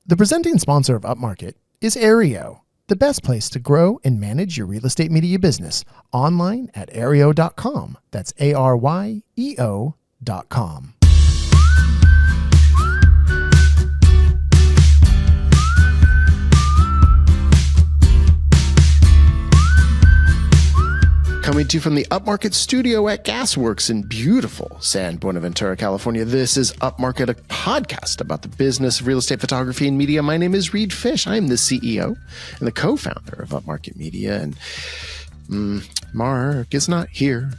The presenting sponsor of Upmarket is Aereo, the best place to grow and manage your real estate media business online at aereo.com. That's ARYEO.com. Coming to you from the Upmarket studio at Gasworks in beautiful San Buenaventura, California. This is Upmarket, a podcast about the business of real estate photography and media. My name is Reed Fish. I am the CEO and the co-founder of Upmarket Media. And Mark is not here.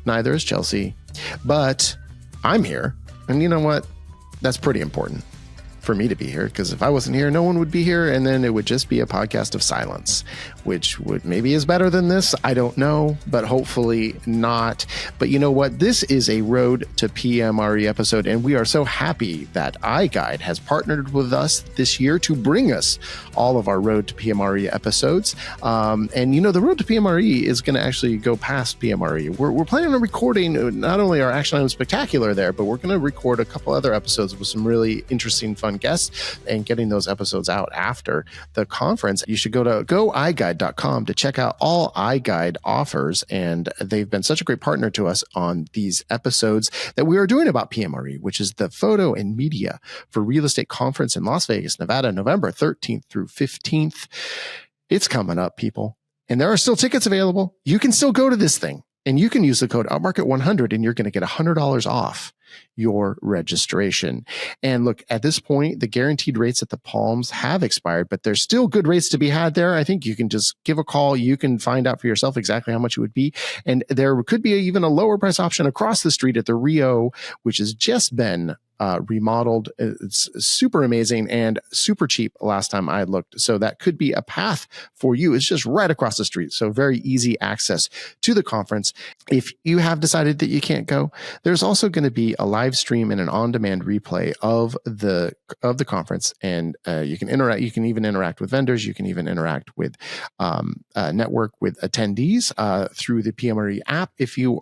Neither is Chelsea. But I'm here. And you know what? That's pretty important for me to be here, because if I wasn't here, no one would be here, and then it would just be a podcast of silence, which would maybe is better than this. I don't know, but hopefully not. But you know what? This is a Road to PMRE episode, and we are so happy that iGUIDE has partnered with us this year to bring us all of our Road to PMRE episodes. And you know, the Road to PMRE is going to actually go past PMRE. We're planning on recording not only our Action Item Spectacular there, but we're going to record a couple other episodes with some really interesting, fun guests and getting those episodes out after the conference. You should go to goiguide.com to check out all iGUIDE offers. And they've been such a great partner to us on these episodes that we are doing about PMRE, which is the Photo and Media for Real Estate Conference in Las Vegas, Nevada, November 13th through 15th. It's coming up, people. And there are still tickets available. You can still go to this thing. And you can use the code Upmarket100 and you're going to get $100 off your registration. And look, at this point, the guaranteed rates at the Palms have expired, but there's still good rates to be had there. I think you can just give a call. You can find out for yourself exactly how much it would be. And there could be even a lower price option across the street at the Rio, which has just been remodeled. It's super amazing and super cheap last time I looked. So that could be a path for you. It's just right across the street. So very easy access to the conference. If you have decided that you can't go, there's also going to be a live stream and an on-demand replay of the conference. And you can interact. You can even interact with vendors. You can even interact with network with attendees through the PMRE app. If you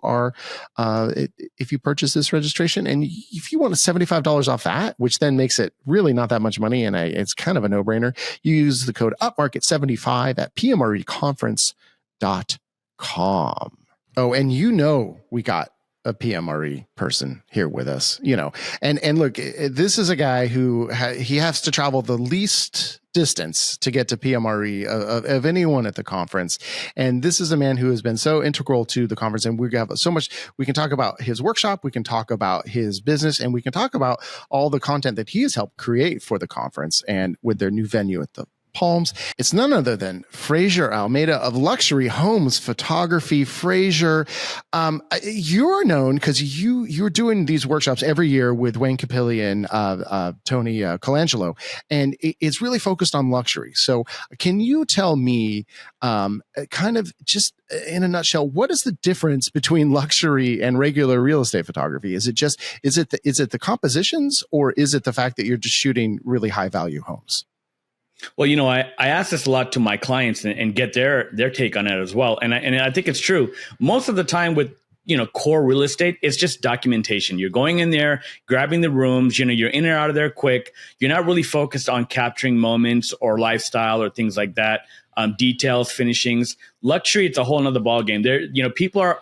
purchase this registration, and if you want a $75 off that, which then makes it really not that much money, and it's kind of a no-brainer, you use the code Upmarket75 at PMREconference.com. Oh, and you know we got a PMRE person here with us, you know, and look, this is a guy who he has to travel the least distance to get to PMRE of anyone at the conference. And this is a man who has been so integral to the conference. And we have so much, we can talk about his workshop, we can talk about his business, and we can talk about all the content that he has helped create for the conference and with their new venue at the Palms. It's none other than Fraser Almeida of Luxury Homes Photography. Fraser, you're known because you're doing these workshops every year with Wayne Capilli and Tony Colangelo, and it's really focused on luxury. So can you tell me kind of just in a nutshell, what is the difference between luxury and regular real estate photography? Is it the compositions, or is it the fact that you're just shooting really high value homes? Well, you know, I ask this a lot to my clients and get their take on it as well. And I think it's true. Most of the time with, you know, core real estate, it's just documentation. You're going in there, grabbing the rooms, you know, you're in and out of there quick. You're not really focused on capturing moments or lifestyle or things like that, details, finishings. Luxury, it's a whole nother ballgame. There, you know, people are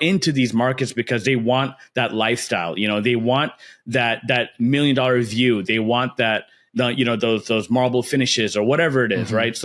into these markets because they want that lifestyle. You know, they want that $1 million view. They want that, those marble finishes or whatever it is, mm-hmm. right?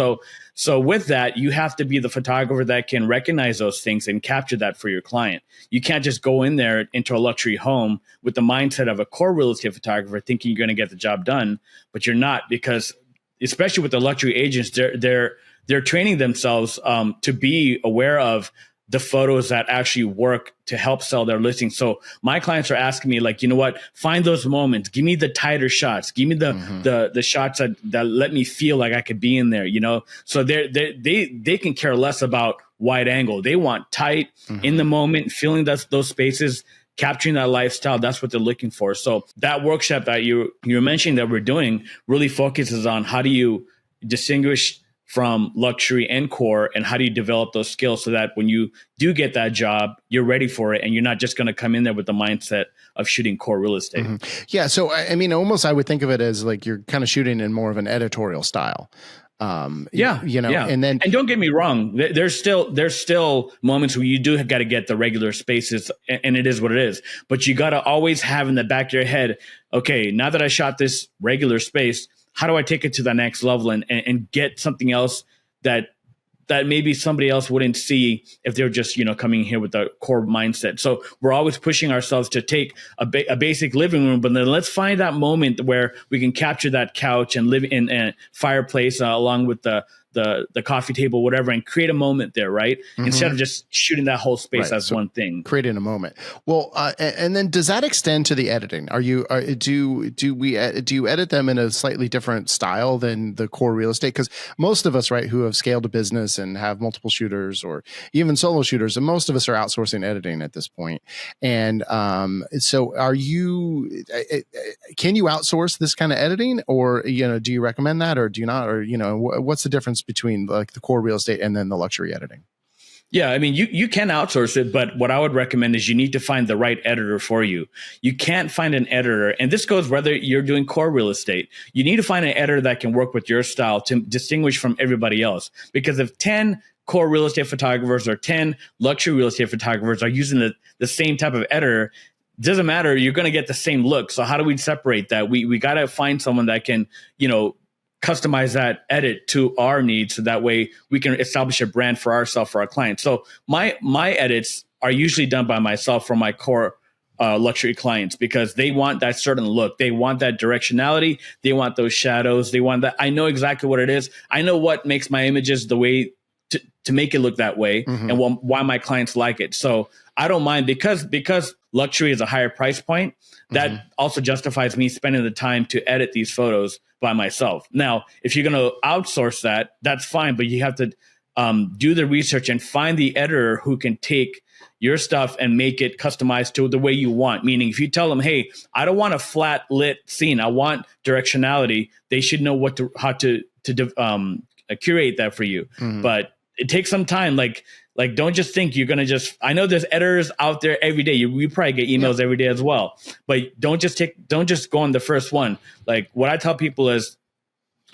So with that, you have to be the photographer that can recognize those things and capture that for your client. You can't just go in there into a luxury home with the mindset of a core real estate photographer thinking you're going to get the job done, but you're not, because especially with the luxury agents, they're training themselves to be aware of the photos that actually work to help sell their listing. So my clients are asking me, like, you know what, find those moments. Give me the tighter shots. Give me the shots that let me feel like I could be in there, you know? So they can care less about wide angle. They want tight, in the moment, feeling those spaces, capturing that lifestyle. That's what they're looking for. So that workshop that you're mentioning that we're doing really focuses on how do you distinguish from luxury and core, and how do you develop those skills so that when you do get that job, you're ready for it and you're not just going to come in there with the mindset of shooting core real estate. Mm-hmm. Yeah. So, I mean, almost I would think of it as like you're kind of shooting in more of an editorial style. And then, and don't get me wrong, there's still moments where you do got to get the regular spaces, and it is what it is. But you got to always have in the back of your head, okay, now that I shot this regular space, how do I take it to the next level and get something else that maybe somebody else wouldn't see if they're just, coming here with a core mindset. So we're always pushing ourselves to take a basic living room, but then let's find that moment where we can capture that couch and live in a fireplace along with the coffee table, whatever, and create a moment there, right? Mm-hmm. Instead of just shooting that whole space as one thing. Creating a moment. Well, and then does that extend to the editing? Do you edit them in a slightly different style than the core real estate? Because most of us, right, who have scaled a business and have multiple shooters or even solo shooters, and most of us are outsourcing editing at this point. And so can you outsource this kind of editing, or do you recommend that, or do you not, or what's the difference between like the core real estate and then the luxury editing? Yeah, I mean, you can outsource it, but what I would recommend is you need to find the right editor for you. You can't find an editor, and this goes whether you're doing core real estate. You need to find an editor that can work with your style to distinguish from everybody else. Because if 10 core real estate photographers or 10 luxury real estate photographers are using the same type of editor, it doesn't matter, you're going to get the same look. So how do we separate that? We got to find someone that can, customize that edit to our needs, so that way we can establish a brand for ourselves, for our clients. So my edits are usually done by myself for my core luxury clients, because they want that certain look. They want that directionality. They want those shadows. They want that. I know exactly what it is. I know what makes my images the way to make it look that way, mm-hmm. and why my clients like it. So I don't mind, because luxury is a higher price point. That mm-hmm. also justifies me spending the time to edit these photos by myself. Now, if you're going to outsource that, that's fine, but you have to do the research and find the editor who can take your stuff and make it customized to the way you want. Meaning, if you tell them, hey, I don't want a flat lit scene, I want directionality, they should know how to curate that for you. Mm-hmm. But it takes some time. Like don't just think you're going to I know there's editors out there every day. You probably get emails every day as well, but don't just go on the first one. Like what I tell people is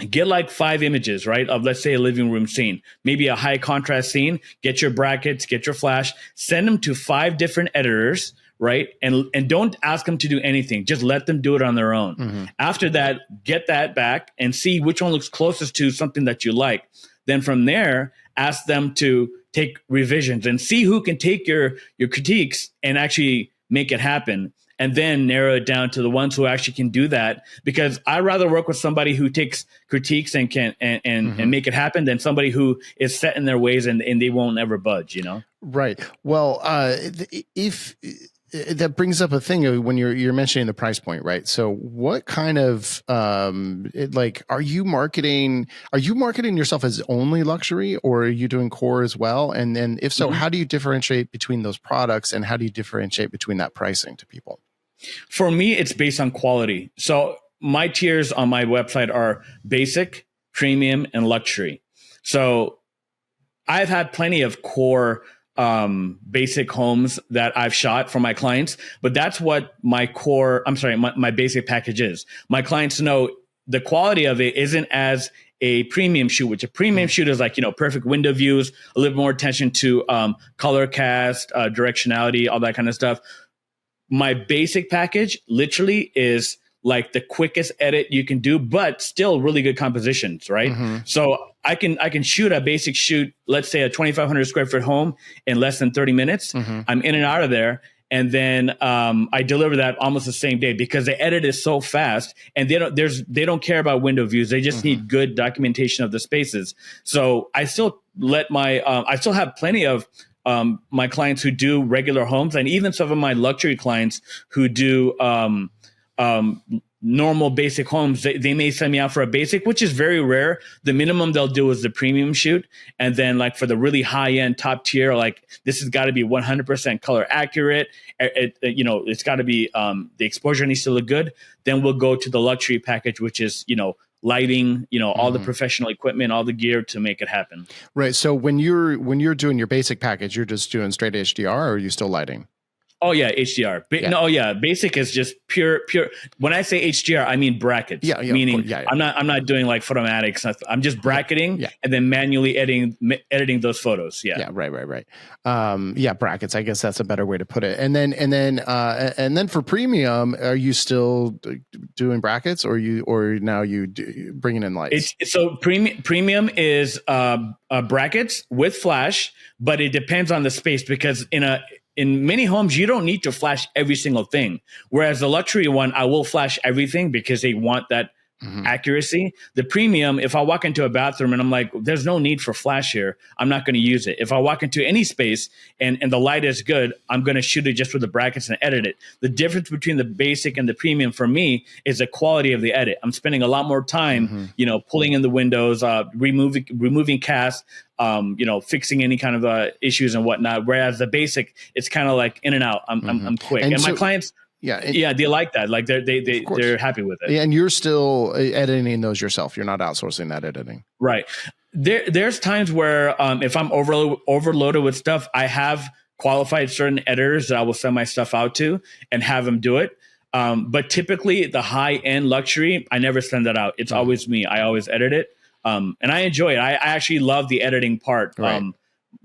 get like 5 images, right? Of, let's say, a living room scene, maybe a high contrast scene, get your brackets, get your flash, send them to 5 different editors, right? And don't ask them to do anything. Just let them do it on their own. Mm-hmm. After that, get that back and see which one looks closest to something that you like. Then from there, ask them to take revisions and see who can take your critiques and actually make it happen. And then narrow it down to the ones who actually can do that. Because I'd rather work with somebody who takes critiques and can mm-hmm. and make it happen than somebody who is set in their ways and they won't ever budge, Right. Well, if that brings up a thing when you're mentioning the price point, right? So what kind of are you marketing yourself as only luxury, or are you doing core as well? And then if so, mm-hmm. how do you differentiate between those products, and how do you differentiate between that pricing to people? For me, it's based on quality. So my tiers on my website are basic, premium, and luxury. So I've had plenty of core basic homes that I've shot for my clients, but that's what my basic package is. My clients know the quality of it isn't as a premium shoot, which a premium shoot is like, perfect window views, a little more attention to color cast, directionality, all that kind of stuff. My basic package literally is like the quickest edit you can do, but still really good compositions, right? Mm-hmm. So I can shoot a basic shoot, let's say a 2,500 square foot home in less than 30 minutes. Mm-hmm. I'm in and out of there. And then I deliver that almost the same day, because the edit is so fast, and they don't care about window views. They just mm-hmm. need good documentation of the spaces. So I still I still have plenty of my clients who do regular homes, and even some of my luxury clients who do normal basic homes. They may send me out for a basic, which is very rare. The minimum they'll do is the premium shoot. And then like for the really high end top tier, like this has got to be 100% color accurate. It's got to be, the exposure needs to look good. Then we'll go to the luxury package, which is, lighting, all the professional equipment, all the gear to make it happen. Right. So when you're doing your basic package, you're just doing straight HDR, or are you still lighting? Oh yeah, HDR. No, yeah, basic is just pure. When I say HDR, I mean brackets. Yeah, meaning I'm not doing like photomatics. I'm just bracketing and then manually editing those photos. Yeah. Yeah. Right. Yeah, brackets. I guess that's a better way to put it. And then for premium, are you still doing brackets, or now bringing in lights? So premium is brackets with flash, but it depends on the space, because in many homes, you don't need to flash every single thing. Whereas the luxury one, I will flash everything because they want that accuracy. The premium, if I walk into a bathroom and I'm like, there's no need for flash here, I'm not going to use it. If I walk into any space and the light is good, I'm going to shoot it just with the brackets and edit it. The difference between the basic and the premium for me is the quality of the edit. I'm spending a lot more time, pulling in the windows, removing cast, fixing any kind of issues and whatnot. Whereas the basic, it's kind of like in and out. I'm quick. And my clients, they like that. Like they're happy with it. And you're still editing those yourself. You're not outsourcing that editing. Right. There's times where if I'm overloaded with stuff, I have qualified certain editors that I will send my stuff out to and have them do it. But typically the high end luxury, I never send that out. It's always me. I always edit it. And I enjoy it. I actually love the editing part. Right.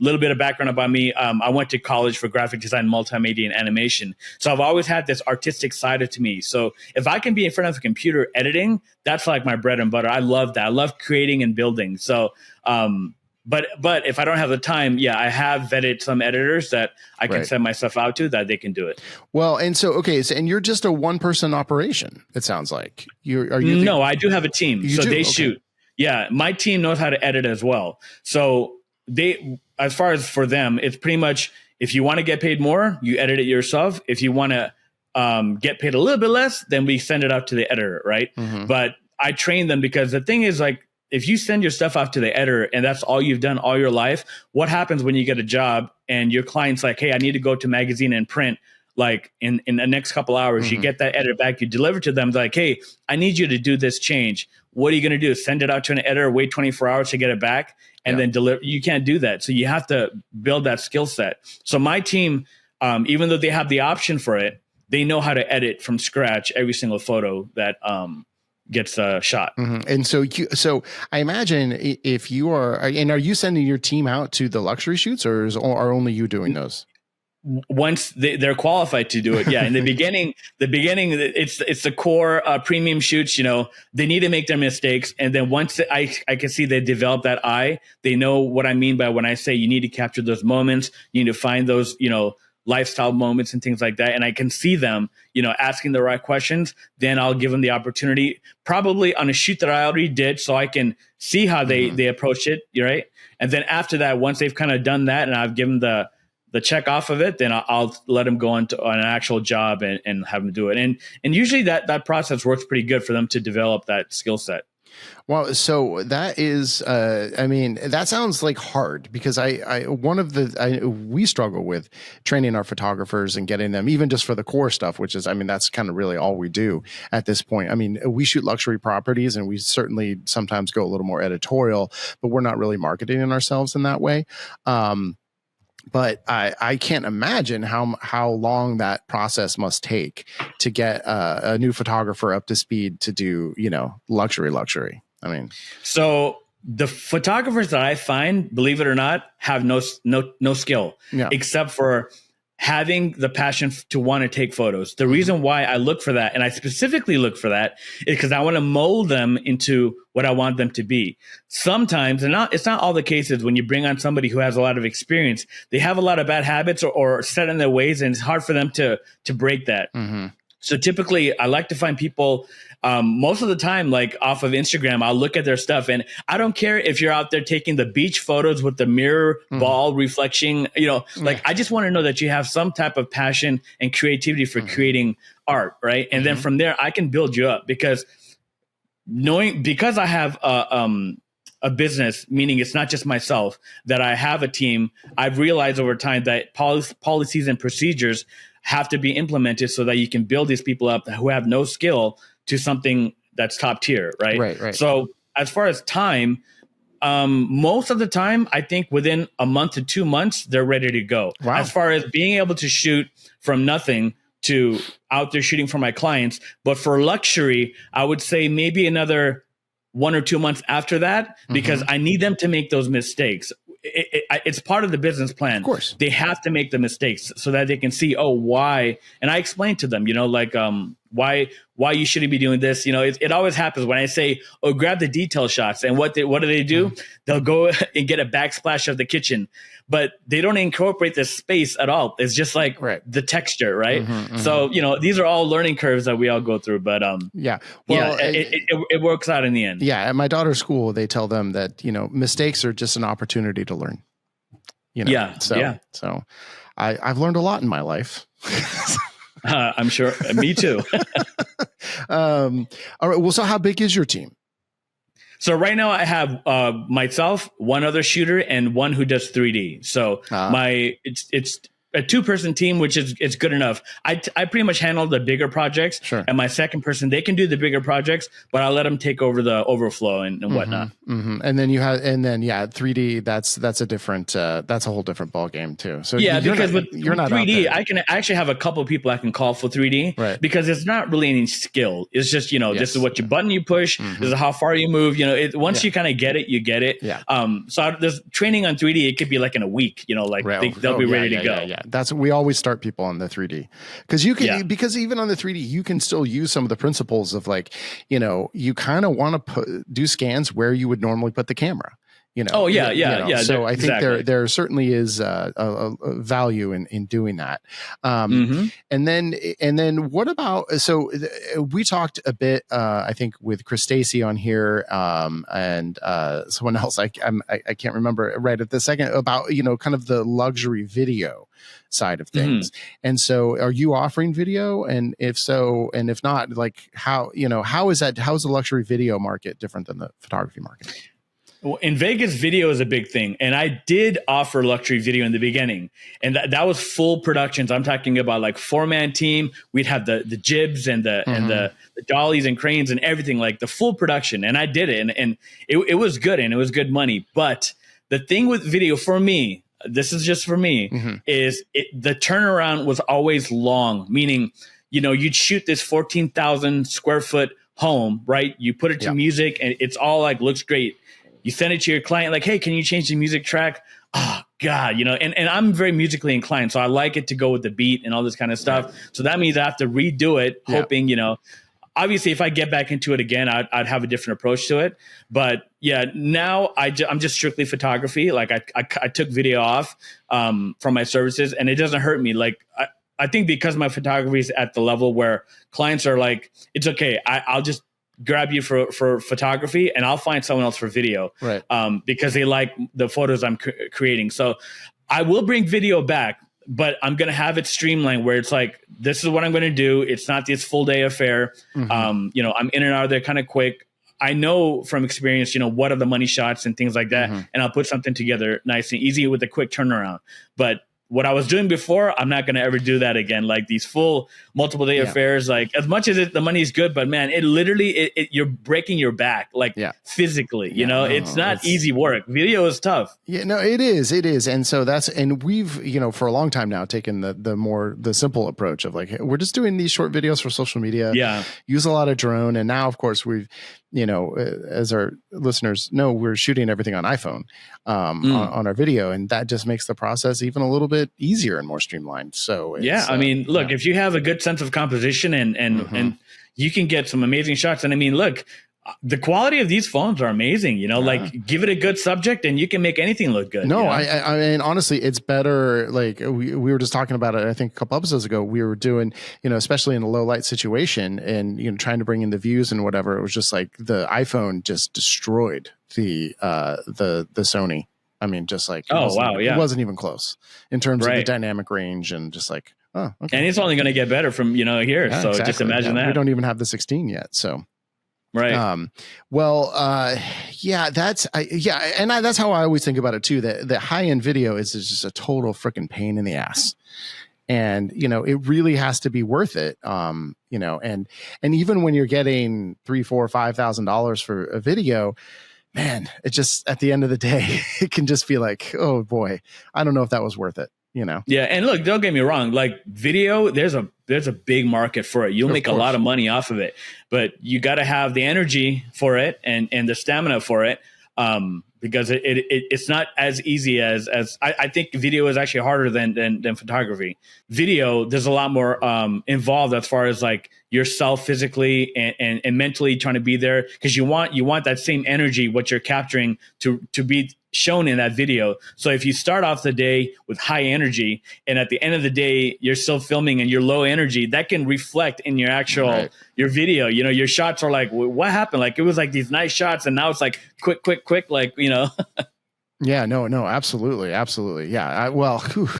Little bit of background about me. I went to college for graphic design, multimedia, and animation. So I've always had this artistic side to me. So if I can be in front of a computer editing, that's like my bread and butter. I love that. I love creating and building. So, but if I don't have the time, I have vetted some editors that I can send my stuff out to that they can do it. Well, and so, and you're just a one-person operation, it sounds like. No, I do have a team. So they shoot. Yeah, my team knows how to edit as well. So as far as for them, it's pretty much, if you want to get paid more, you edit it yourself. If you want to get paid a little bit less, then we send it out to the editor, right? But I train them, because the thing is, like, if you send your stuff out to the editor and that's all you've done all your life, what happens when you get a job and your client's like, hey, I need to go to magazine and print, like in the next couple hours, you get that edit back, you deliver to them, like, hey, I need you to do this change. What are you going to do? Send it out to an editor, wait 24 hours to get it back, and then deliver? You can't do that. So you have to build that skill set. So my team, even though they have the option for it, they know how to edit from scratch every single photo that gets shot. And so I imagine if you are you sending your team out to the luxury shoots, or are only you doing those? Once they're qualified to do it. Yeah. In the beginning, it's the core premium shoots, they need to make their mistakes. And then once I can see they develop that eye, they know what I mean by when I say you need to capture those moments, you need to find those, lifestyle moments and things like that. And I can see them, asking the right questions. Then I'll give them the opportunity, probably on a shoot that I already did, so I can see how they approach it. Right. And then after that, once they've kind of done that and I've given the check off of it, then I'll let them go on an actual job and have them do it. And usually that process works pretty good for them to develop that skill set. Well, so that is, that sounds like hard, because we struggle with training our photographers and getting them, even just for the core stuff, which is, that's kind of really all we do at this point. We shoot luxury properties, and we certainly sometimes go a little more editorial, but we're not really marketing ourselves in that way. But I can't imagine how long that process must take to get a new photographer up to speed to do, luxury. So the photographers that I find, believe it or not, have no skill, except for having the passion to want to take photos. The reason why I look for that, and I specifically look for that, is because I want to mold them into what I want them to be. Sometimes, and it's not all the cases, when you bring on somebody who has a lot of experience, they have a lot of bad habits or set in their ways, and it's hard for them to break that. So typically, I like to find people, most of the time, like off of Instagram, I'll look at their stuff, and I don't care if you're out there taking the beach photos with the mirror ball reflection, I just want to know that you have some type of passion and creativity for creating art, right? And then from there, I can build you up, because I have a business, meaning it's not just myself, that I have a team. I've realized over time that policies and procedures have to be implemented so that you can build these people up who have no skill to something that's top tier, right? Right. So as far as time, most of the time, I think within a month to 2 months, they're ready to go. Wow. As far as being able to shoot from nothing to out there shooting for my clients. But for luxury, I would say maybe another 1 or 2 months after that, because I need them to make those mistakes. It's part of the business plan. Of course. They have to make the mistakes so that they can see, oh, why. And I explain to them, like why you shouldn't be doing this. It always happens when I say, oh, grab the detail shots. And what do they do? They'll go and get a backsplash of the kitchen, but they don't incorporate the space at all. It's just like the texture, right? So, these are all learning curves that we all go through. But it works out in the end. Yeah. At my daughter's school, they tell them that, mistakes are just an opportunity to learn. So I've learned a lot in my life. I'm sure. Me too. All right. Well, so how big is your team? So right now I have myself, one other shooter, and one who does 3D. So it's a 2-person team, which is it's good enough. I pretty much handle the bigger projects, and my second person, they can do the bigger projects, but I'll let them take over the overflow and whatnot. And then 3D. That's a different. That's a whole different ball game too. So because with 3D, I can actually have a couple of people I can call for 3D, right? Because it's not really any skill. It's just this is what button you push. This is how far you move. Once you kind of get it, you get it. Yeah. So there's training on 3D. It could be like in a week. They'll be ready to go. Yeah. That's we always start people on the 3D because even on the 3D you can still use some of the principles of you kind of want to do scans where you would normally put the camera. So I think there certainly is a value in doing that. And then what about, so we talked a bit, I think with Chris Stacy on here, and someone else, I can't remember right at the second, about, kind of the luxury video side of things. And so are you offering video? And if so, and if not, like how is the luxury video market different than the photography market? Well, in Vegas, video is a big thing. And I did offer luxury video in the beginning. And that was full productions. I'm talking about like 4-man team. We'd have the jibs and the dollies and cranes and everything, like the full production. And I did it. And it was good, and it was good money. But the thing with video for me, this is just for me, is the turnaround was always long, meaning, you'd shoot this 14,000 square foot home, right? You put it to music and it's all like looks great. You send it to your client like, hey, can you change the music track? Oh, God, and I'm very musically inclined. So I like it to go with the beat and all this kind of stuff. Right. So that means I have to redo it, hoping, obviously if I get back into it again, I'd have a different approach to it. But now I'm just strictly photography. Like I took video off from my services, and it doesn't hurt me. Like I think because my photography is at the level where clients are like, it's okay. I'll just grab you for photography and I'll find someone else for video, right? Because they like the photos I'm creating. So I will bring video back, but I'm going to have it streamlined where it's like, this is what I'm going to do. It's not this full day affair. I'm in and out of there kind of quick. I know from experience, what are the money shots and things like that. And I'll put something together nice and easy with a quick turnaround. But what I was doing before, I'm not going to ever do that again. Like these full multiple day affairs, like as much as the money is good, but man, it literally, you're breaking your back, like physically, it's not easy work. Video is tough. Yeah, no, it is. And so and we've, for a long time now taken the simple approach of like, we're just doing these short videos for social media. Yeah. Use a lot of drone. And now of course we've, as our listeners know, we're shooting everything on iPhone on our video, and that just makes the process even a little bit easier and more streamlined. So I mean, look, if you have a good sense of composition and you can get some amazing shots. And I mean, look, the quality of these phones are amazing, like give it a good subject and you can make anything look good. No, I mean, honestly, it's better. Like we were just talking about it, I think a couple episodes ago, we were doing, especially in a low light situation and, trying to bring in the views and whatever. It was just like the iPhone just destroyed the Sony. I mean, just like, it wasn't even close in terms of the dynamic range and just like, oh, okay. And it's only going to get better from, here. So exactly. Just imagine that. We don't even have the 16 yet. So. Right. And that's how I always think about it too. That high end video is just a total freaking pain in the ass. And, it really has to be worth it. And even when you're getting $3,000, $4,000, $5,000 for a video, man, it just, at the end of the day, it can just feel like, oh boy, I don't know if that was worth it. Yeah. And look, don't get me wrong. Like video, there's a big market for it. You'll make a lot of money off of it, but you got to have the energy for it and the stamina for it. Because it's not as easy as I think video is actually harder than photography. Video, there's a lot more involved as far as like yourself physically and mentally trying to be there, because you want that same energy, what you're capturing to be shown in that video. So if you start off the day with high energy and at the end of the day you're still filming and you're low energy, that can reflect in your actual your video. Your shots are like, what happened? Like it was like these nice shots and now it's like quick, like Yeah, no, absolutely. Yeah.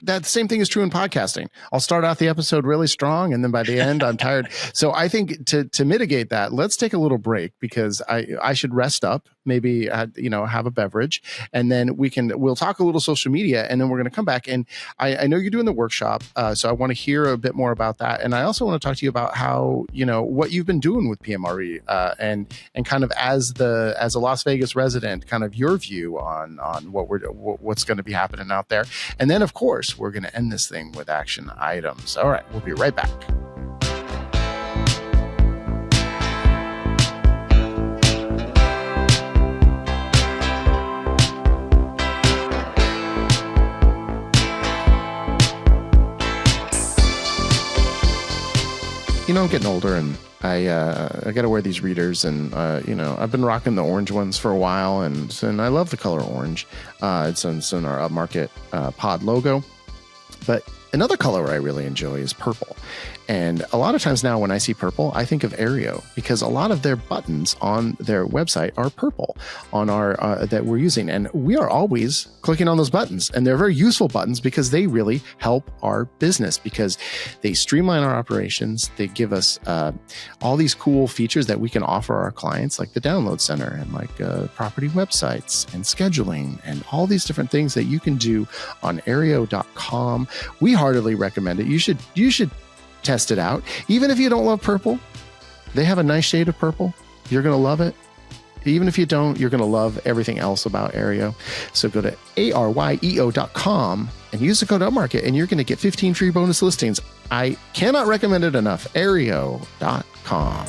That same thing is true in podcasting. I'll start out the episode really strong, and then by the end, I'm tired. So I think to mitigate that, let's take a little break, because I should rest up, maybe, have a beverage, and then we'll talk a little social media, and then we're going to come back. And I know you're doing the workshop, so I want to hear a bit more about that. And I also want to talk to you about how, what you've been doing with PMRE, and kind of as a Las Vegas resident, kind of your view on what's going to be happening out there. And then, of course, we're going to end this thing with action items. All right, we'll be right back. I'm getting older, and I got to wear these readers, and I've been rocking the orange ones for a while, and I love the color orange. It's in our Upmarket Pod logo, but another color I really enjoy is purple. And a lot of times now when I see purple, I think of Aereo, because a lot of their buttons on their website are purple on our that we're using. And we are always clicking on those buttons. And they're very useful buttons because they really help our business, because they streamline our operations. They give us all these cool features that we can offer our clients, like the download center and like property websites and scheduling and all these different things that you can do on Aereo.com. We heartily recommend it. You should test it out. Even if you don't love purple, they have a nice shade of purple. You're going to love it. Even if you don't, you're going to love everything else about Aereo. So go to ARYEO.com and use the code Upmarket, and you're going to get 15 free bonus listings. I cannot recommend it enough. Aereo.com.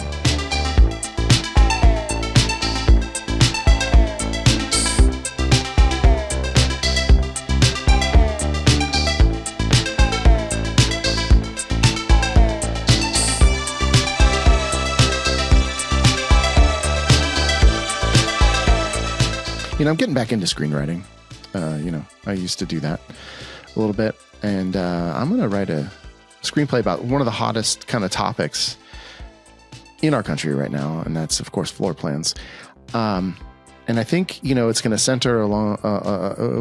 I'm getting back into screenwriting. I used to do that a little bit, and I'm going to write a screenplay about one of the hottest kind of topics in our country right now, and that's, of course, floor plans. And I think, it's going to center along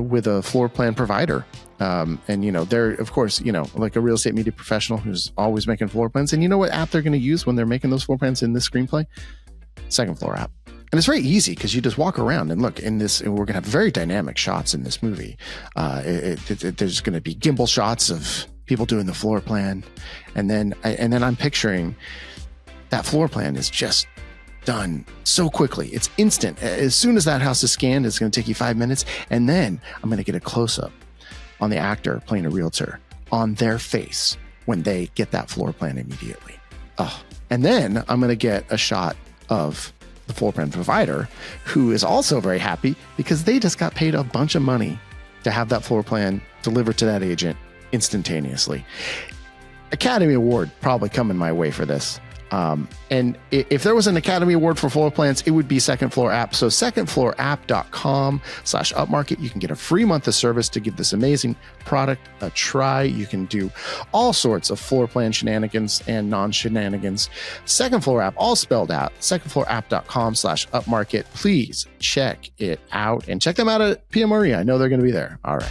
with a floor plan provider. And, they're, of course, like a real estate media professional who's always making floor plans. And you know what app they're going to use when they're making those floor plans in this screenplay? Second Floor app. And it's very easy because you just walk around and look in this, and we're going to have very dynamic shots in this movie. There's going to be gimbal shots of people doing the floor plan. And then I'm picturing that floor plan is just done so quickly. It's instant. As soon as that house is scanned, it's going to take you 5 minutes. And then I'm going to get a close up on the actor playing a realtor on their face when they get that floor plan immediately. Oh, and then I'm going to get a shot of the floor plan provider, who is also very happy because they just got paid a bunch of money to have that floor plan delivered to that agent instantaneously. Academy Award probably coming my way for this. And if there was an Academy Award for floor plans, it would be Second Floor app. So secondfloorapp.com/upmarket. You can get a free month of service to give this amazing product a try. You can do all sorts of floor plan shenanigans and non-shenanigans. Second Floor app, all spelled out, secondfloorapp.com/upmarket. Please check it out, and check them out at PMRE. I know they're going to be there. All right.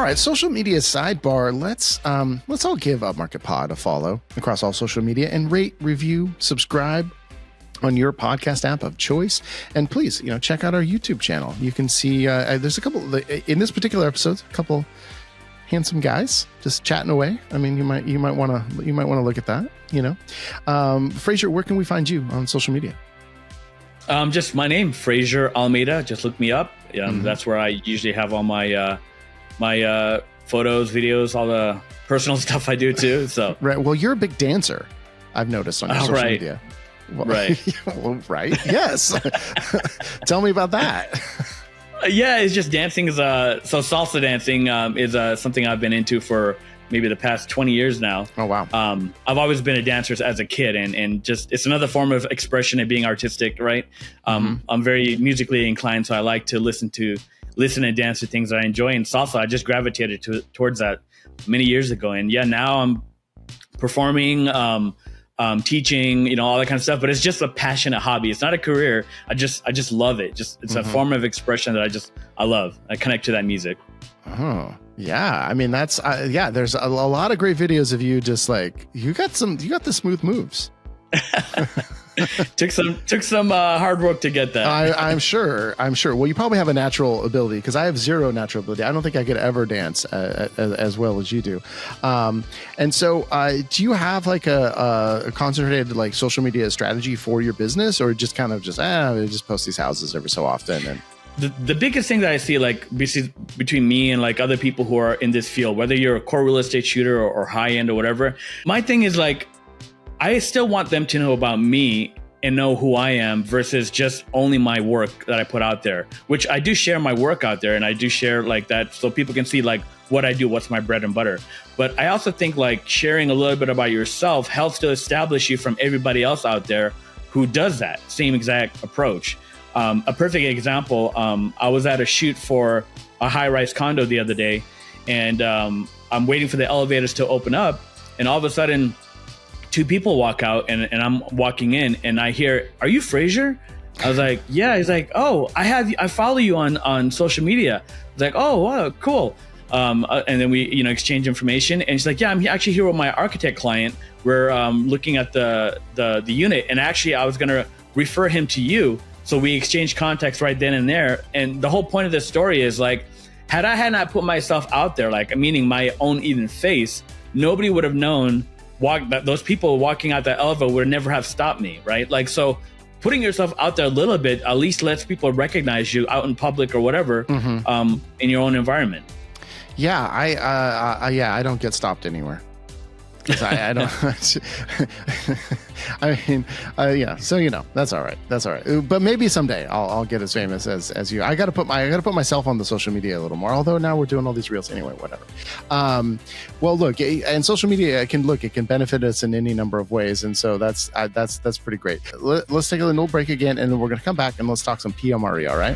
right, social media sidebar. Let's all give Upmarket Pod a follow across all social media and rate, review, subscribe on your podcast app of choice. And please, check out our YouTube channel. You can see there's a couple in this particular episode, a couple handsome guys just chatting away. I mean, you might want to look at that. Fraser, where can we find you on social media? Just my name, Fraser Almeida. Just look me up. That's where I usually have all my my photos, videos, all the personal stuff I do too. So right. Well, you're a big dancer, I've noticed on your social media. Well, right. Well, right. Yes. Tell me about that. Yeah, it's just dancing so salsa dancing is something I've been into for maybe the past 20 years now. Oh, wow. I've always been a dancer as a kid, and just it's another form of expression and being artistic, right? I'm very musically inclined, so I like to listen and dance to things that I enjoy. And salsa, I just gravitated towards that many years ago. And yeah, now I'm performing, teaching, all that kind of stuff, but it's just a passionate hobby. It's not a career. I just love it. It's a form of expression that I love. I connect to that music. Oh yeah. I mean, that's, there's a lot of great videos of you. Just like you got the smooth moves. took some hard work to get that. I'm sure. Well, you probably have a natural ability, because I have zero natural ability. I don't think I could ever dance as well as you do. And so, do you have like a concentrated like social media strategy for your business, or just kind of just post these houses every so often? And the biggest thing that I see, like between me and like other people who are in this field, whether you're a core real estate shooter or high end or whatever, my thing is like, I still want them to know about me and know who I am versus just only my work that I put out there, which I do share my work out there, and I do share like that so people can see like what I do, what's my bread and butter. But I also think like sharing a little bit about yourself helps to establish you from everybody else out there who does that same exact approach. A perfect example, I was at a shoot for a high-rise condo the other day, and I'm waiting for the elevators to open up, and all of a sudden, two people walk out, and I'm walking in, and I hear, "Are you Fraser?" I was like, "Yeah." He's like, "Oh, I follow you on social media." I was like, "Oh, wow, cool." And then we exchange information, and she's like, "Yeah, I'm actually here with my architect client. We're looking at the unit, and actually I was gonna refer him to you." So we exchanged contacts right then and there. And the whole point of this story is like, had not put myself out there, like meaning my own even face, nobody would have known. Those people walking out that elevator would never have stopped me, right? Like, so putting yourself out there a little bit at least lets people recognize you out in public or whatever, in your own environment. Yeah, I don't get stopped anywhere. Because I don't. I mean, yeah. So that's all right. That's all right. But maybe someday I'll get as famous as you. I got to put myself on the social media a little more. Although now we're doing all these reels anyway. Whatever. Well, look, and social media it can benefit us in any number of ways, and so that's pretty great. Let's take a little break again, and then we're gonna come back and let's talk some PMRE. All right.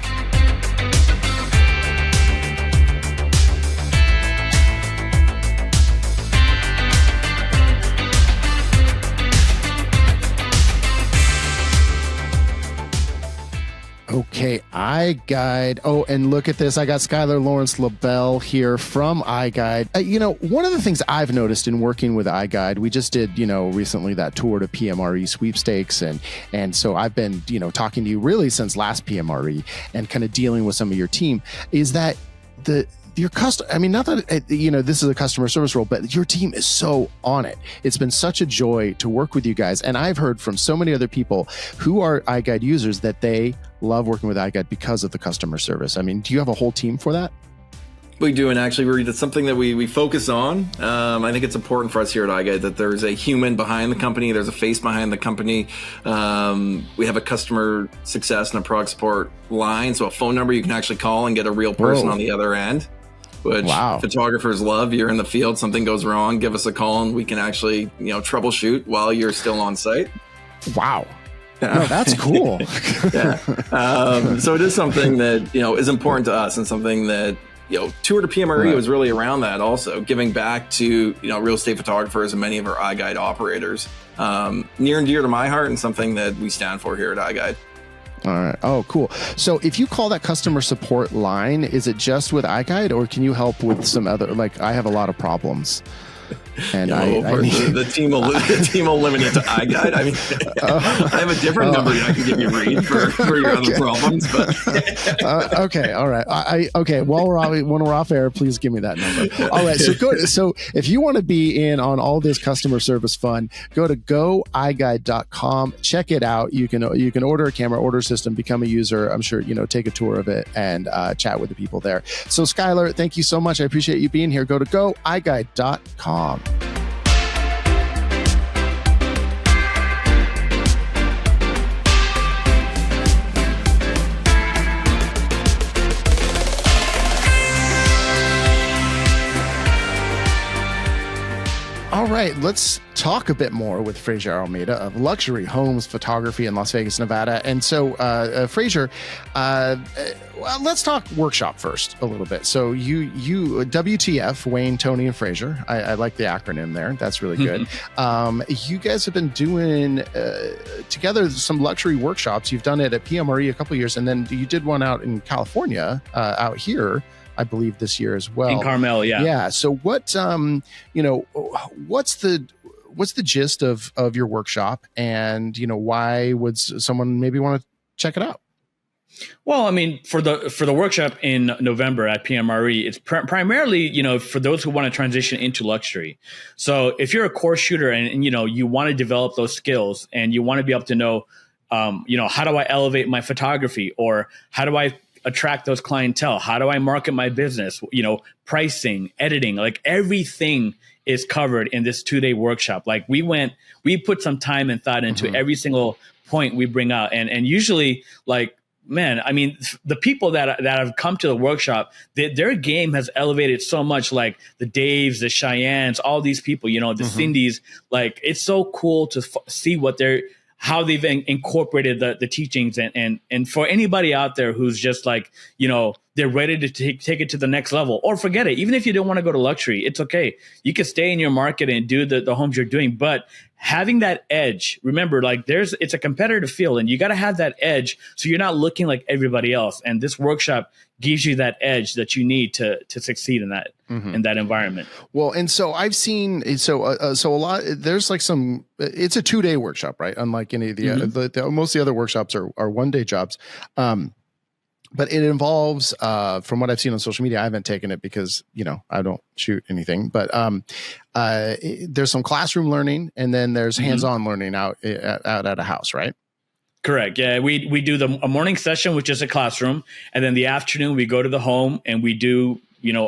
Okay, iGUIDE. Oh, and look at this. I got Skylar Lawrence LaBelle here from iGUIDE. One of the things I've noticed in working with iGUIDE, we just did, recently that tour to PMRE sweepstakes. And so I've been, talking to you really since last PMRE and kind of dealing with some of your team, is that your customer, I mean, not that, this is a customer service role, but your team is so on it. It's been such a joy to work with you guys. And I've heard from so many other people who are iGUIDE users that they love working with iGUIDE because of the customer service. I mean, do you have a whole team for that? We do, and actually, it's something that we focus on. I think it's important for us here at iGUIDE that there's a human behind the company, there's a face behind the company. We have a customer success and a product support line, so a phone number you can actually call and get a real person on the other end, which photographers love. You're in the field, something goes wrong, give us a call, and we can actually troubleshoot while you're still on site. Wow. No, that's cool. Yeah. So it is something that is important to us, and something that Tour to PMRE was really around that, also giving back to real estate photographers and many of our iGUIDE operators. Near and dear to my heart, and something that we stand for here at iGUIDE. All right. Oh, cool. So if you call that customer support line, is it just with iGUIDE, or can you help with some other, like I have a lot of problems and the team will limit it to iGUIDE. I mean, I have a different number that I can give you, Reed, for your other problems. But okay, all right. Okay. When we're off air, please give me that number. All right. So good. So if you want to be in on all this customer service fun, go to goiguide.com. Check it out. You can order a camera, order a system, become a user. I'm sure take a tour of it and chat with the people there. So Skylar, thank you so much. I appreciate you being here. Go to goiguide.com. All right, let's talk a bit more with Fraser Almeida of Luxury Homes Photography in Las Vegas, Nevada. And so, Fraser, well, let's talk workshop first a little bit. So you WTF, Wayne, Tony, and Fraser. I like the acronym there. That's really good. You guys have been doing together some luxury workshops. You've done it at PMRE a couple of years, and then you did one out in California, out here, I believe, this year as well. In Carmel, yeah. Yeah. So what, what's the gist of your workshop, and, why would someone maybe want to check it out? Well, I mean, for the workshop in November at PMRE, it's primarily, for those who want to transition into luxury. So if you're a core shooter and you want to develop those skills and you want to be able to know, how do I elevate my photography, or how do I attract those clientele? How do I market my business? Pricing, editing, like everything is covered in this 2-day workshop. Like we put some time and thought into every single point we bring out. And usually, like, man, I mean, the people that have come to the workshop, their game has elevated so much, like the Daves, the Cheyennes, all these people, the Cindy's, like, it's so cool to see how they've incorporated the teachings, and for anybody out there who's just like, they're ready to take it to the next level, or forget it. Even if you don't want to go to luxury, it's okay. You can stay in your market and do the homes you're doing, but having that edge, remember, like it's a competitive field, and you got to have that edge so you're not looking like everybody else. And this workshop gives you that edge that you need to succeed in that in that environment. Well, and so I've seen so a lot. There's like some. It's a 2-day workshop, right? Unlike any of the most of the other workshops are 1-day jobs. But it involves, from what I've seen on social media, I haven't taken it because, I don't shoot anything, but there's some classroom learning, and then there's hands-on learning out at a house, right? Correct. Yeah, we do a morning session, which is a classroom, and then the afternoon we go to the home and we do,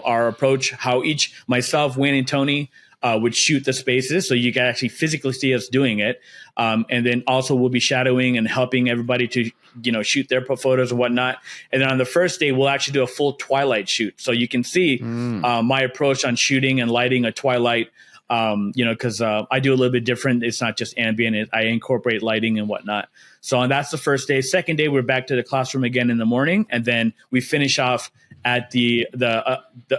our approach, how myself, Wayne, and Tony would shoot the spaces, so you can actually physically see us doing it. And then also we'll be shadowing and helping everybody to, shoot their photos and whatnot. And then on the first day, we'll actually do a full twilight shoot. So you can see my approach on shooting and lighting a twilight, because I do a little bit different. It's not just ambient. I incorporate lighting and whatnot. So that's the first day. Second day, we're back to the classroom again in the morning. And then we finish off at the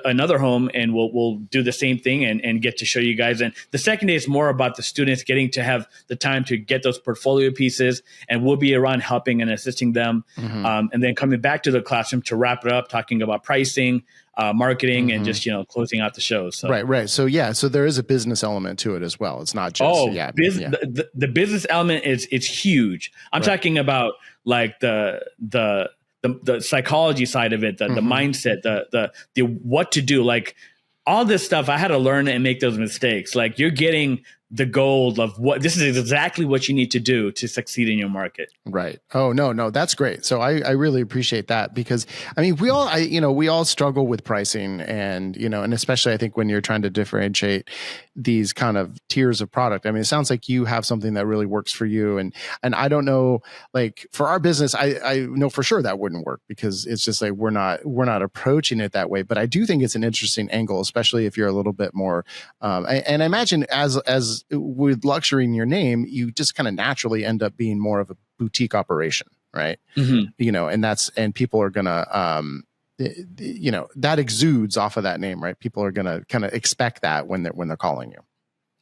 another home, and we'll do the same thing and get to show you guys. And the second day is more about the students getting to have the time to get those portfolio pieces, and we'll be around helping and assisting them. And then coming back to the classroom to wrap it up, talking about pricing, marketing, and just, closing out the show. So. Right. So so there is a business element to it as well. It's not just, the business element it's huge. I'm talking about like the psychology side of it, the mindset, the what to do, like all this stuff. I had to learn and make those mistakes. Like, you're getting the gold of what this is exactly what you need to do to succeed in your market. Right. Oh, no, that's great. So I really appreciate that, because I mean, we all struggle with pricing, and, and especially I think when you're trying to differentiate these kind of tiers of product. I mean, it sounds like you have something that really works for you. And I don't know, like for our business, I know for sure that wouldn't work, because it's just like, we're not approaching it that way. But I do think it's an interesting angle, especially if you're a little bit more, and I imagine as with luxury in your name, you just kind of naturally end up being more of a boutique operation, right? And people are gonna, that exudes off of that name, right? People are gonna kind of expect that when they're calling you.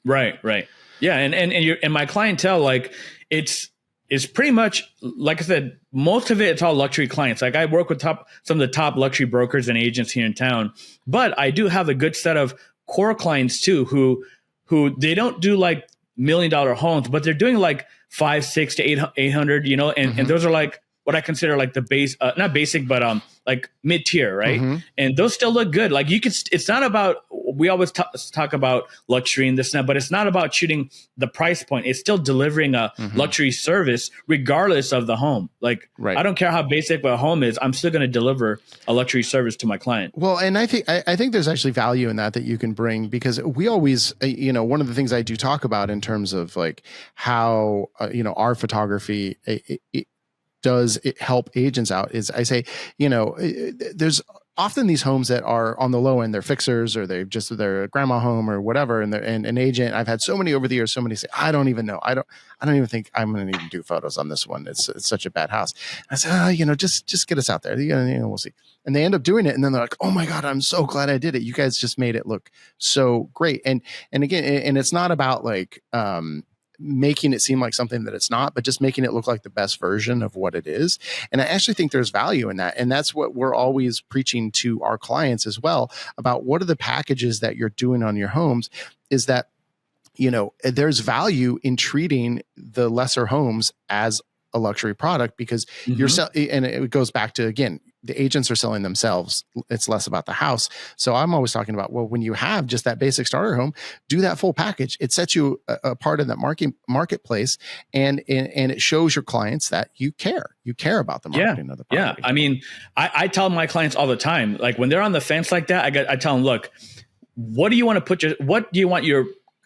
Right. Yeah. And my clientele, like it's is pretty much, like I said, most of it's all luxury clients. Like I work with some of the top luxury brokers and agents here in town, but I do have a good set of core clients too, who they don't do like $1 million homes, but they're doing like 5, 6 to 800, you know, and those are like what I consider like the base, not basic, but like mid tier, right? And those still look good. Like you could, it's not about, we always talk about luxury and this and that, but it's not about shooting the price point. It's still delivering a luxury service regardless of the home. Like I don't care how basic a home is, I'm still going to deliver a luxury service to my client. Well, and I think there's actually value in that you can bring, because we always, you know, one of the things I do talk about in terms of like how, you know, our photography, does it help agents out is I say, you know, there's often these homes that are on the low end, they're fixers or they're a grandma home or whatever. And an agent, I've had so many over the years, so many say, I don't even know. I don't even think I'm going to even do photos on this one. It's such a bad house. I said, you know, just get us out there. You know, we'll see. And they end up doing it. And then they're like, oh my God, I'm so glad I did it. You guys just made it look so great. And again, and it's not about like, making it seem like something that it's not, but just making it look like the best version of what it is. And I actually think there's value in that. And that's what we're always preaching to our clients as well about what are the packages that you're doing on your homes, is that, you know, there's value in treating the lesser homes as a luxury product, because you're and it goes back to, again, the agents are selling themselves. It's less about the house. So I'm always talking about, well, when you have just that basic starter home, do that full package. It sets you apart in that marketplace, and it shows your clients that you care about the marketing of the property. Yeah. I mean, I tell my clients all the time, like when they're on the fence like that, I tell them, look, what do you want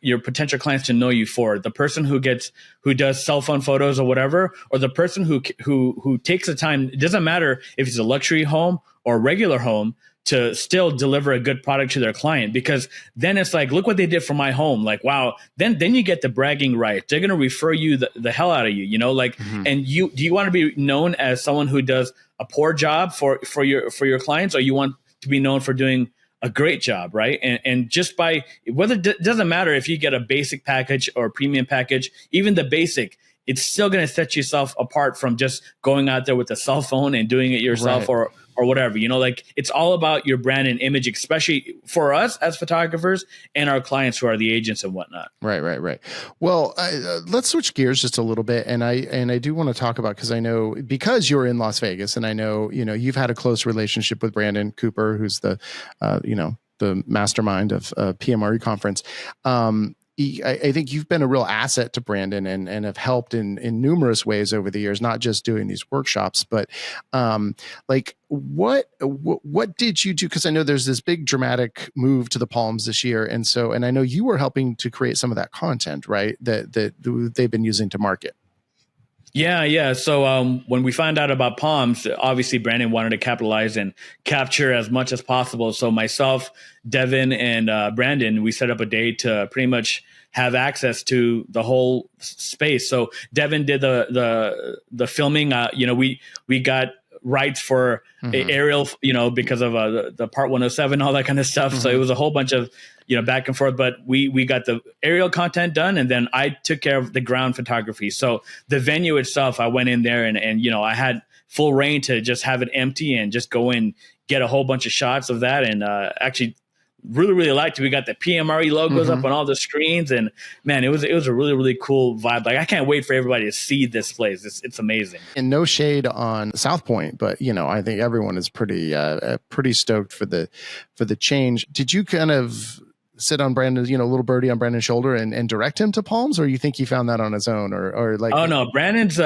your potential clients to know you for? The person who does cell phone photos or whatever, or the person who takes the time, it doesn't matter if it's a luxury home or a regular home, to still deliver a good product to their client. Because then it's like, look what they did for my home. Like, wow. Then you get the bragging rights. They're going to refer you the hell out of you, you know, like, and do you want to be known as someone who does a poor job for your clients, or you want to be known for doing a great job, right? And just by it doesn't matter if you get a basic package or a premium package, even the basic, it's still going to set yourself apart from just going out there with a cell phone and doing it yourself, or whatever, you know, like it's all about your brand and image, especially for us as photographers and our clients who are the agents and whatnot. Right. Well, let's switch gears just a little bit. And I do want to talk about, because you're in Las Vegas, and I know, you know, you've had a close relationship with Brandon Cooper, who's the mastermind of PMRE conference. I think you've been a real asset to Brandon and have helped in numerous ways over the years, not just doing these workshops, but like what did you do? Because I know there's this big dramatic move to the Palms this year. And I know you were helping to create some of that content, right? That they've been using to market. Yeah. So when we found out about Palms, obviously Brandon wanted to capitalize and capture as much as possible. So myself, Devin, and Brandon, we set up a day to pretty much have access to the whole space. So Devin did the filming. We got rights for aerial, you know, because of the Part 107, all that kind of stuff. So it was a whole bunch of, you know, back and forth, but we got the aerial content done, and then I took care of the ground photography. So the venue itself, I went in there and you know, I had full reign to just have it empty and just go in, get a whole bunch of shots of that, and actually really liked it. We got the PMRE logos up on all the screens, and man, it was a really cool vibe. Like I can't wait for everybody to see this place. It's amazing. And no shade on South Point, but you know, I think everyone is pretty stoked for the change. Did you kind of sit on Brandon's, you know, little birdie on Brandon's shoulder and direct him to Palms, or you think he found that on his own, or like? Oh no, Brandon's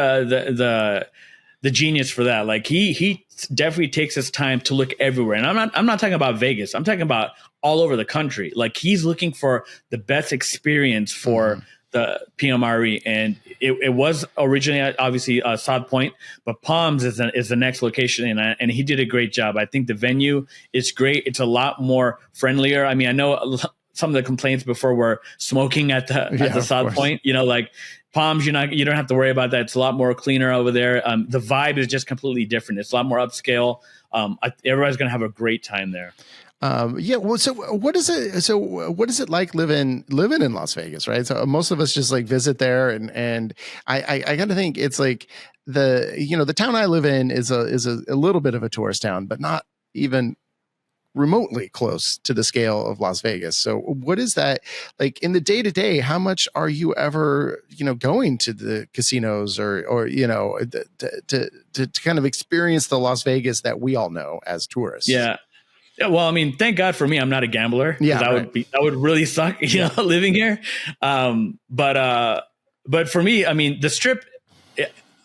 the genius for that. Like he definitely takes his time to look everywhere. And I'm not talking about Vegas. I'm talking about all over the country. Like he's looking for the best experience for the PMRE. And it was originally obviously South Point, but Palms is the next location. And he did a great job. I think the venue is great. It's a lot more friendlier. I mean, I know some of the complaints before were smoking at the South Point, you know, like Palms, you don't have to worry about that. It's a lot more cleaner over there. The vibe is just completely different. It's a lot more upscale. Everybody's going to have a great time there. Yeah. Well, so what is it? So what is it like living in Las Vegas, right? So most of us just like visit there, and I got to think it's like the town I live in is a little bit of a tourist town, but not even remotely close to the scale of Las Vegas. So what is that like in the day to day? How much are you ever, going to the casinos or to kind of experience the Las Vegas that we all know as tourists? Yeah. Well, I mean, thank God for me, I'm not a gambler. Yeah, that would really suck, living here. But for me, I mean, the Strip,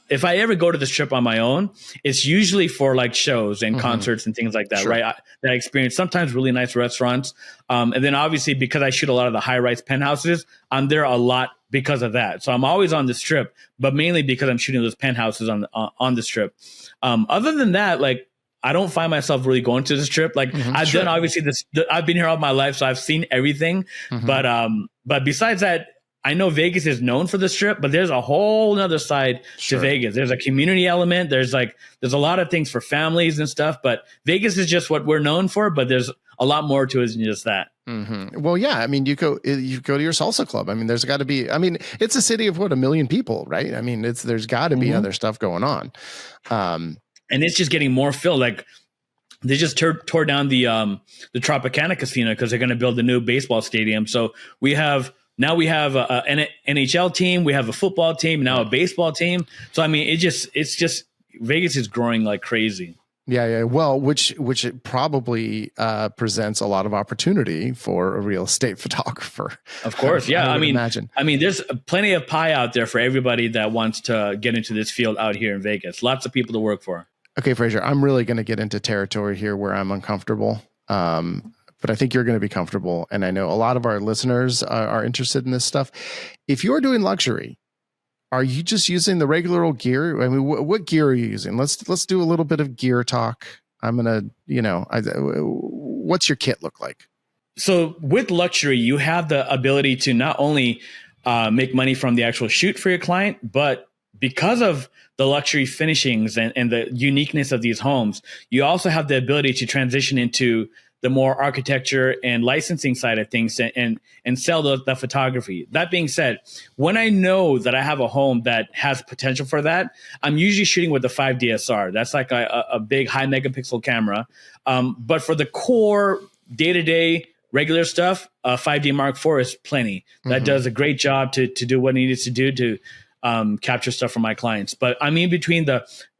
if I ever go to the Strip on my own, it's usually for like shows and concerts and things like that, right? That I experience sometimes really nice restaurants. And then obviously because I shoot a lot of the high-rise penthouses, I'm there a lot because of that. So I'm always on the Strip, but mainly because I'm shooting those penthouses on the Strip. Other than that, like, I don't find myself really going to the Strip. Like I've done obviously I've been here all my life, so I've seen everything. But besides that, I know Vegas is known for the Strip, but there's a whole nother side to Vegas. There's a community element. There's a lot of things for families and stuff, but Vegas is just what we're known for, but there's a lot more to it than just that. Well, yeah. I mean, you go to your salsa club. I mean, there's got to be, it's a city of 1 million people, right? I mean, there's got to be other stuff going on. And it's just getting more filled. Like they just tore down the Tropicana Casino because they're going to build a new baseball stadium. So we have an NHL team, we have a football team, now a baseball team. So I mean, it's just Vegas is growing like crazy. Yeah. Well, which it probably presents a lot of opportunity for a real estate photographer. Of course, yeah. I mean, there's plenty of pie out there for everybody that wants to get into this field out here in Vegas. Lots of people to work for. Okay, Fraser, I'm really going to get into territory here where I'm uncomfortable. But I think you're going to be comfortable. And I know a lot of our listeners are interested in this stuff. If you're doing luxury, are you just using the regular old gear? I mean, what gear are you using? Let's do a little bit of gear talk. I'm going to, what's your kit look like? So with luxury, you have the ability to not only make money from the actual shoot for your client, but because of the luxury finishings and the uniqueness of these homes, you also have the ability to transition into the more architecture and licensing side of things and sell the photography. That being said, when I know that I have a home that has potential for that, I'm usually shooting with the 5 DSR. That's like a big high megapixel camera. But for the core day-to-day regular stuff, 5D Mark IV is plenty. That does a great job to do what it needs to do to capture stuff for my clients. But I mean,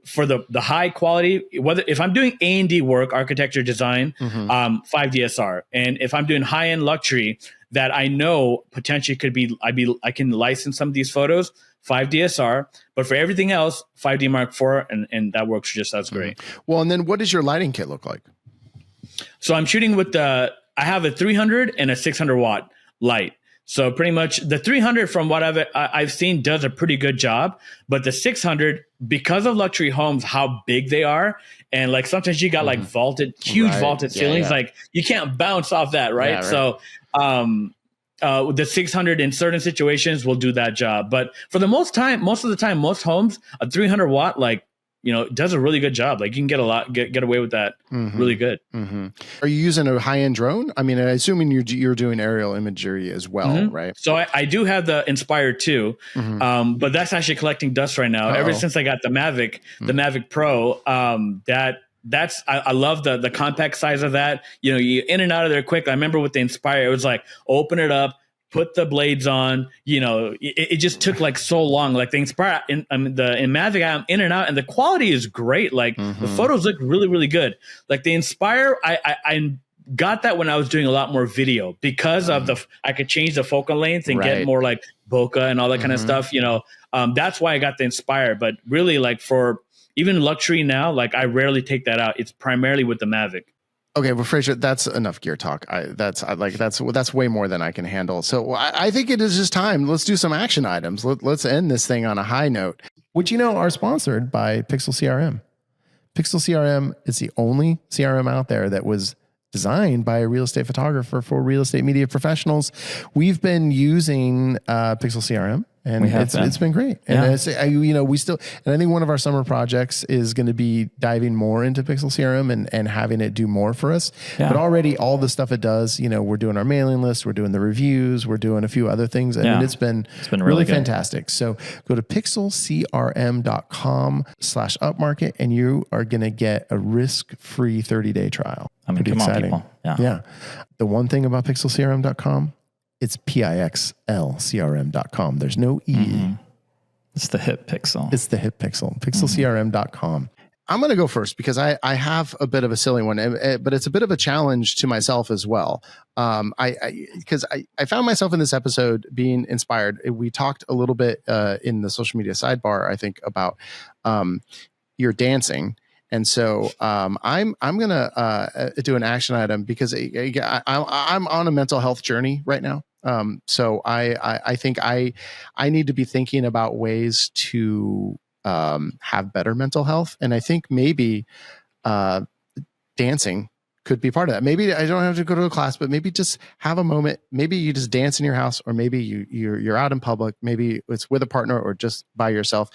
for the high quality, whether if I'm doing A&D work, architecture design, 5 DSR, and if I'm doing high end luxury that I know potentially could be, I can license some of these photos, 5 DSR. But for everything else, 5D Mark IV, and that works just as great. Well, and then what does your lighting kit look like? So I'm shooting with I have a 300 and a 600 watt light. So pretty much the 300 from what I've seen does a pretty good job, but the 600, because of luxury homes, how big they are. And like sometimes you got like huge vaulted ceilings, like you can't bounce off that. Right. So, the 600 in certain situations will do that job. But for the most of the time, most homes, a 300 watt, does a really good job. Like you can get away with that really good. Are you using a high-end drone? I mean, assuming you're doing aerial imagery as well, right? So I do have the Inspire 2, but that's actually collecting dust right now. Ever since I got the Mavic Pro, I love the compact size of that. You in and out of there quick. I remember with the Inspire, it was like open it up, put the blades on, it just took like so long. Like the Inspire in Mavic, I'm in and out, and the quality is great. Like the photos look really, really good. Like the Inspire, I got that when I was doing a lot more video because of I could change the focal length and get more like bokeh and all that kind of stuff. That's why I got the Inspire. But really, like for even luxury now, like I rarely take that out. It's primarily with the Mavic. Okay, well, Fraser, that's enough gear talk. That's way more than I can handle. So I think it is just time. Let's do some action items. Let's end this thing on a high note, which are sponsored by Pixel CRM. Pixel CRM is the only CRM out there that was designed by a real estate photographer for real estate media professionals. We've been using Pixel CRM And it's been great. And we still, and I think one of our summer projects is going to be diving more into Pixel CRM and having it do more for us. Yeah. But already all the stuff it does, we're doing our mailing list, we're doing the reviews, we're doing a few other things. And it's been really fantastic. So go to pixelcrm.com/upmarket and you are going to get a risk-free 30-day trial. Pretty exciting. On, people. Yeah. The one thing about pixelcrm.com, it's pixlcrm.com. There's no E. Mm-hmm. It's the hip pixel. It's the hip pixel. Pixelcrm.com. I'm going to go first because I have a bit of a silly one, but it's a bit of a challenge to myself as well. Because I found myself in this episode being inspired. We talked a little bit in the social media sidebar, I think, about your dancing. And so I'm going to do an action item because I'm on a mental health journey right now. So I think I need to be thinking about ways to have better mental health. And I think maybe dancing could be part of that. Maybe I don't have to go to a class, but maybe just have a moment. Maybe you just dance in your house, or maybe you're out in public. Maybe it's with a partner or just by yourself.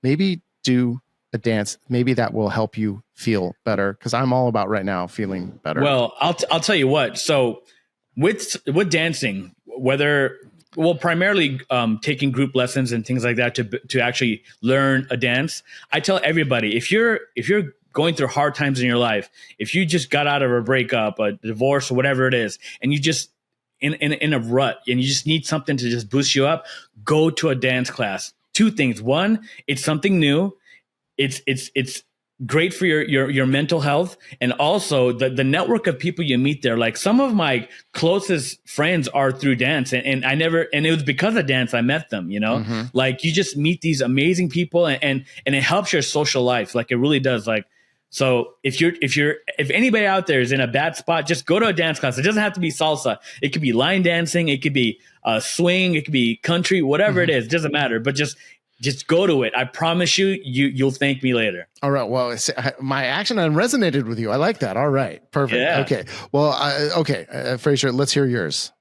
Maybe do a dance. Maybe that will help you feel better, because I'm all about right now feeling better. Well, I'll tell you what. So with dancing, primarily taking group lessons and things like that to actually learn a dance. I tell everybody, if you're going through hard times in your life, if you just got out of a breakup, a divorce, or whatever it is, and you just in a rut and you just need something to just boost you up, go to a dance class. Two things. One, it's something new. It's great for your mental health, and also the network of people you meet there. Like some of my closest friends are through dance, and it was because of dance I met them. Mm-hmm. Like you just meet these amazing people, and it helps your social life. Like it really does. Like so, if anybody out there is in a bad spot, just go to a dance class. It doesn't have to be salsa. It could be line dancing. It could be swing. It could be country. Whatever it is, it doesn't matter. But just go to it. I promise you'll thank me later. All right. Well, my action item resonated with you. I like that. All right. Perfect. Yeah. Okay. Well, Fraser, let's hear yours.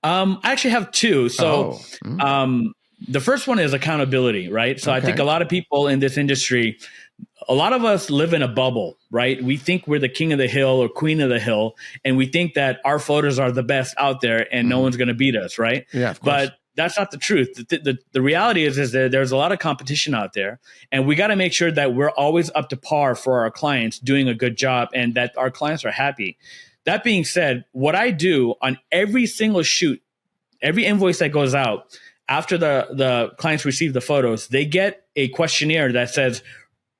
I actually have two. So, the first one is accountability, right? So I think a lot of people in this industry, a lot of us live in a bubble, right? We think we're the king of the hill or queen of the hill, and we think that our photos are the best out there and no one's going to beat us, right? Yeah, of course. But that's not the truth. The reality is that there's a lot of competition out there, and we got to make sure that we're always up to par for our clients, doing a good job, and that our clients are happy. That being said, what I do on every single shoot, every invoice that goes out, after the clients receive the photos, they get a questionnaire that says,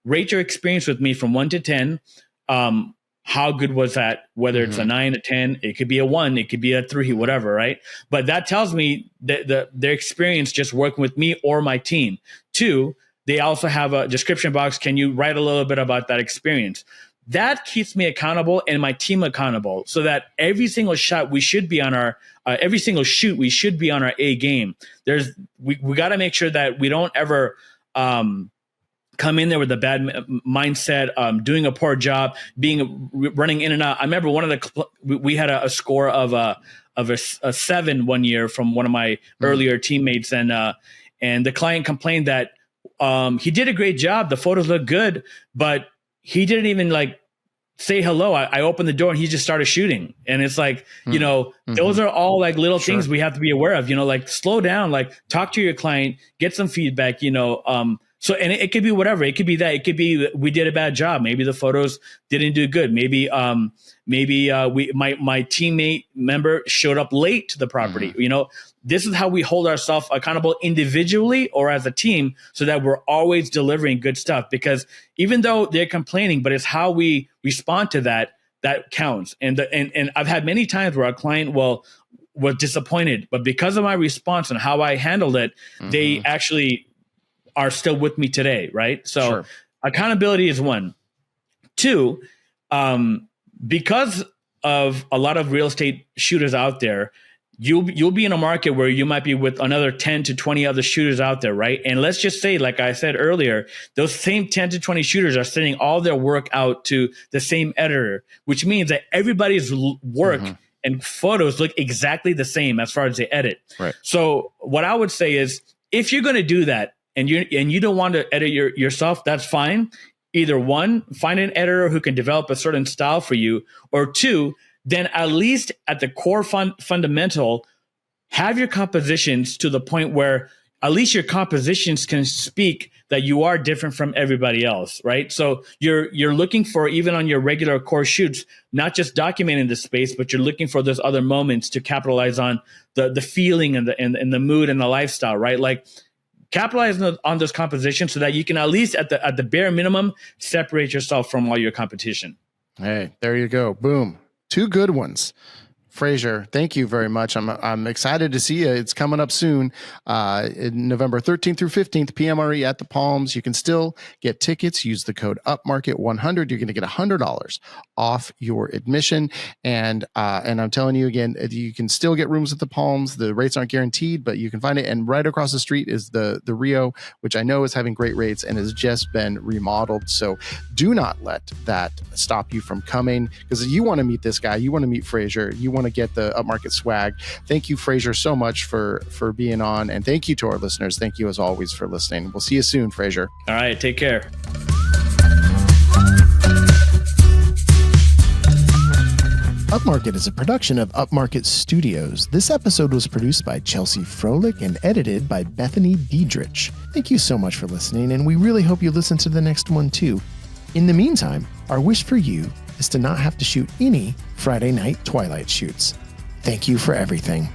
rate your experience with me from 1 to 10. How good was that? Whether it's a 9, a 10, it could be a 1, it could be a 3, whatever, right? But that tells me that their experience just working with me or my team. 2, they also have a description box. Can you write a little bit about that experience? That keeps me accountable and my team accountable, so that every single shot we should be on our every single shoot we should be on our A game. We got to make sure that we don't ever come in there with a bad mindset, doing a poor job, running in and out. I remember we had a score of a 7 one year from one of my earlier teammates, and the client complained that he did a great job, the photos look good, but he didn't even say hello. I opened the door and he just started shooting. And it's like, those are all like little things we have to be aware of, slow down, talk to your client, get some feedback, so, and it could be whatever. It could be that. It could be we did a bad job. Maybe the photos didn't do good. Maybe my teammate member showed up late to the property. This is how we hold ourselves accountable individually or as a team, so that we're always delivering good stuff. Because even though they're complaining, but it's how we respond to that counts. And I've had many times where a client was disappointed, but because of my response and how I handled it, they actually are still with me today, right? So accountability is 1. 2, because of a lot of real estate shooters out there, you'll be in a market where you might be with another 10 to 20 other shooters out there, right? And let's just say, like I said earlier, those same 10 to 20 shooters are sending all their work out to the same editor, which means that everybody's work and photos look exactly the same as far as the edit. Right. So what I would say is, if you're going to do that and you don't want to edit yourself, that's fine. Either one, find an editor who can develop a certain style for you, or two, then at least at the core fundamental, have your compositions to the point where at least your compositions can speak that you are different from everybody else, right? So you're looking for, even on your regular core shoots, not just documenting the space, but you're looking for those other moments to capitalize on the feeling and the mood and the lifestyle, right? Like, capitalize on those compositions so that you can at least at the bare minimum separate yourself from all your competition. Hey, there you go. Boom. 2 good ones. Fraser, thank you very much. I'm excited to see you. It's coming up soon, in November 13th through 15th, PMRE at the Palms. You can still get tickets. Use the code Upmarket100. You're going to get $100 off your admission. And I'm telling you again, you can still get rooms at the Palms. The rates aren't guaranteed, but you can find it. And right across the street is the Rio, which I know is having great rates and has just been remodeled. So do not let that stop you from coming, because you want to meet this guy. You want to meet Fraser. You want to get the Upmarket swag. Thank you, Fraser, so much for being on, and thank you to our listeners. Thank you as always for listening. We'll see you soon, Fraser. All right, take care. Upmarket is a production of Upmarket Studios. This episode was produced by Chelsea Froelich and edited by Bethany Diedrich. Thank you so much for listening, and we really hope you listen to the next one too. In the meantime, our wish for you is to not have to shoot any Friday night Twilight shoots. Thank you for everything.